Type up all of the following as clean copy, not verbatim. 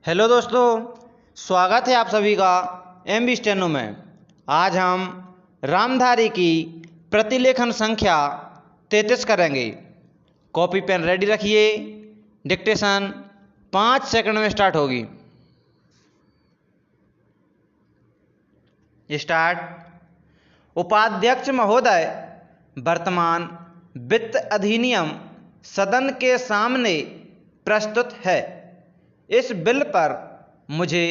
Hello दोस्तों, स्वागत है आप सभी का MB स्टेनो में। आज हम रामधारी की प्रतिलेखन संख्या 33 करेंगे। कॉपी पेन रेडी रखिए। डिक्टेशन 5 सेकंड में स्टार्ट होगी। स्टार्ट। उपाध्यक्ष महोदय, वर्तमान वित्त अधिनियम सदन के सामने प्रस्तुत है। इस बिल पर मुझे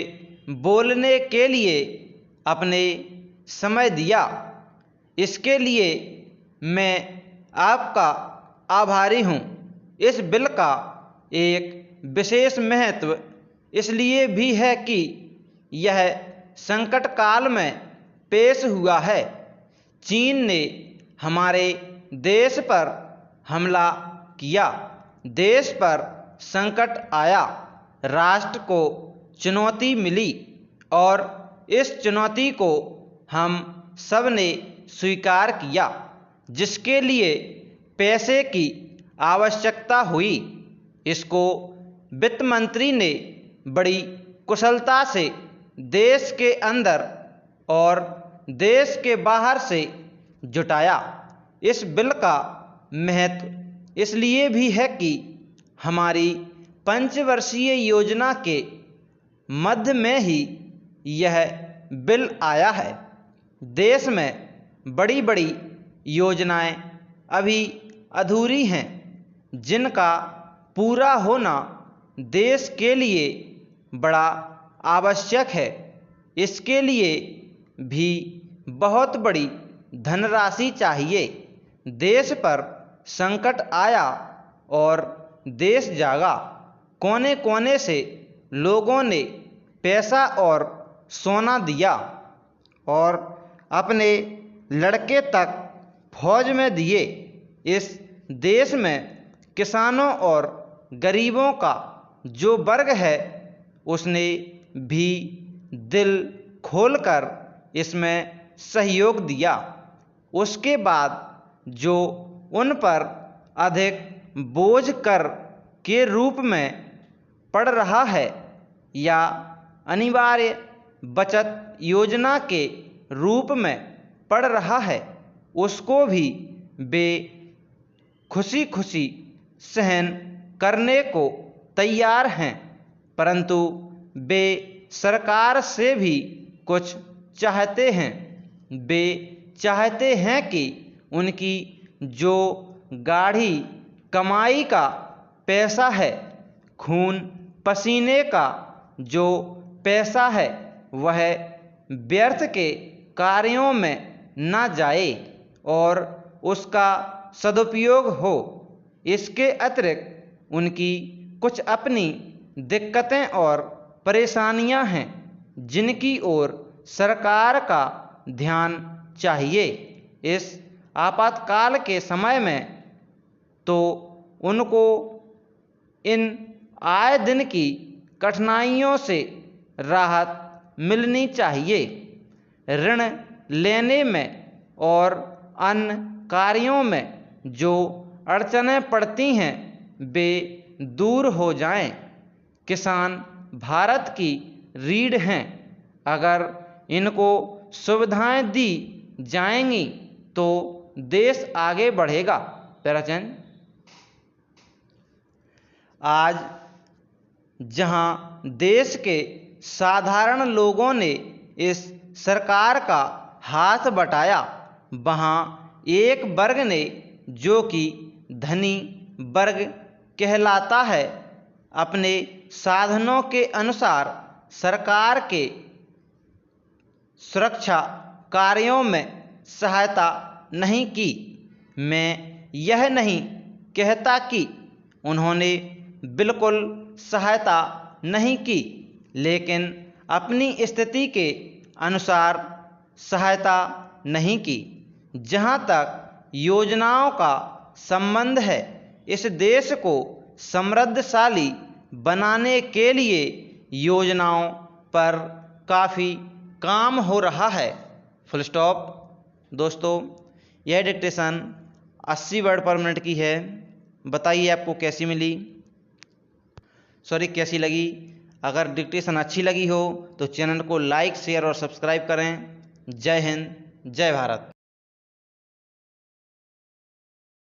बोलने के लिए अपने समय दिया, इसके लिए मैं आपका आभारी हूँ। इस बिल का एक विशेष महत्व इसलिए भी है कि यह संकट काल में पेश हुआ है। चीन ने हमारे देश पर हमला किया, देश पर संकट आया, राष्ट्र को चुनौती मिली और इस चुनौती को हम सब ने स्वीकार किया, जिसके लिए पैसे की आवश्यकता हुई। इसको वित्त मंत्री ने बड़ी कुशलता से देश के अंदर और देश के बाहर से जुटाया। इस बिल का महत्व इसलिए भी है कि हमारी पंचवर्षीय योजना के मध्य में ही यह बिल आया है। देश में बड़ी बड़ी योजनाएं अभी अधूरी हैं, जिनका पूरा होना देश के लिए बड़ा आवश्यक है। इसके लिए भी बहुत बड़ी धनराशि चाहिए। देश पर संकट आया और देश जागा। कोने कोने से लोगों ने पैसा और सोना दिया और अपने लड़के तक फौज में दिए। इस देश में किसानों और गरीबों का जो वर्ग है, उसने भी दिल खोलकर इसमें सहयोग दिया। उसके बाद जो उन पर अधिक बोझ कर के रूप में पड़ रहा है या अनिवार्य बचत योजना के रूप में पड़ रहा है, उसको भी वे खुशी खुशी सहन करने को तैयार हैं। परंतु वे सरकार से भी कुछ चाहते हैं। वे चाहते हैं कि उनकी जो गाढ़ी कमाई का पैसा है, खून पसीने का जो पैसा है, वह व्यर्थ के कार्यों में न जाए और उसका सदुपयोग हो। इसके अतिरिक्त उनकी कुछ अपनी दिक्कतें और परेशानियां हैं, जिनकी ओर सरकार का ध्यान चाहिए। इस आपातकाल के समय में तो उनको इन आए दिन की कठिनाइयों से राहत मिलनी चाहिए। ऋण लेने में और अन्य कार्यों में जो अड़चनें पड़ती हैं, वे दूर हो जाएं। किसान भारत की रीढ़ हैं। अगर इनको सुविधाएं दी जाएंगी तो देश आगे बढ़ेगा। पैराचंद, आज जहां देश के साधारण लोगों ने इस सरकार का हाथ बटाया, वहां एक वर्ग ने, जो कि धनी वर्ग कहलाता है, अपने साधनों के अनुसार सरकार के सुरक्षा कार्यों में सहायता नहीं की। मैं यह नहीं कहता कि उन्होंने बिल्कुल सहायता नहीं की, लेकिन अपनी स्थिति के अनुसार सहायता नहीं की। जहाँ तक योजनाओं का संबंध है, इस देश को समृद्धशाली बनाने के लिए योजनाओं पर काफ़ी काम हो रहा है। Full stop. दोस्तों, यह डिक्टेशन 80 वर्ड पर मिनट की है। बताइए आपको कैसी मिली, कैसी लगी। अगर डिक्टेशन अच्छी लगी हो तो चैनल को लाइक शेयर और सब्सक्राइब करें। जय हिंद, जय भारत।